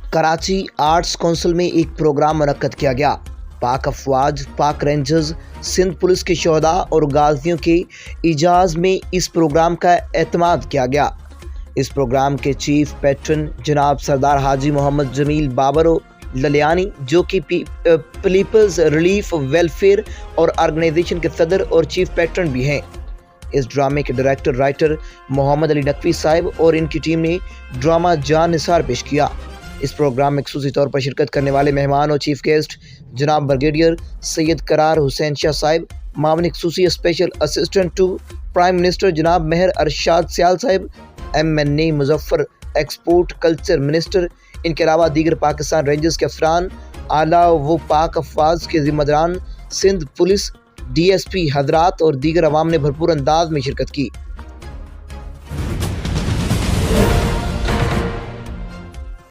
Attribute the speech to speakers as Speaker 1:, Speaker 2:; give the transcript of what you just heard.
Speaker 1: Karachi arts council میں ایک programme منعقد کیا گیا۔ پاک افواج، پاک رینجرز، سندھ پولیس کے شہداء اور غازیوں کے اعزاز میں اس پروگرام کا اہتمام کیا گیا۔ اس پروگرام کے چیف پیٹرن جناب سردار حاجی محمد جمیل بابرو للیانی، جو کہ پیپلز ریلیف ویلفیئر اور آرگنائزیشن کے صدر اور چیف پیٹرن بھی ہیں۔ اس ڈرامے کے ڈائریکٹر رائٹر محمد علی نقوی صاحب اور ان کی ٹیم نے ڈرامہ جان نثار پیش کیا۔ اس پروگرام میں خصوصی طور پر شرکت کرنے والے مہمان اور چیف گیسٹ جناب بریگیڈیئر سید قرار حسین شاہ صاحب، معاون خصوصی special assistant to prime minister جناب مہر ارشاد سیال صاحب، MNA Muzaffar export culture minister, ان کے علاوہ دیگر پاکستان رینجرز کے افسران اعلیٰ و پاک افواج کے ذمہ داران، سندھ پولیس، DSP حضرات اور دیگر عوام نے بھرپور انداز میں شرکت کی۔